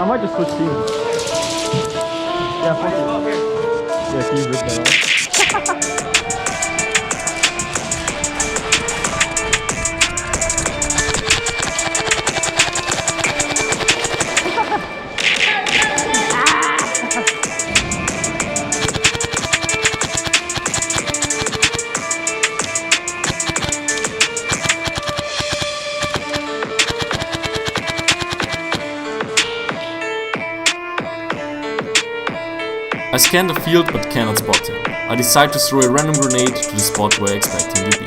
I might just switch teams. Yeah, fuck it. Yeah, can you rip that off? I scan the field but cannot spot him. I decide to throw a random grenade to the spot where I expect him to be.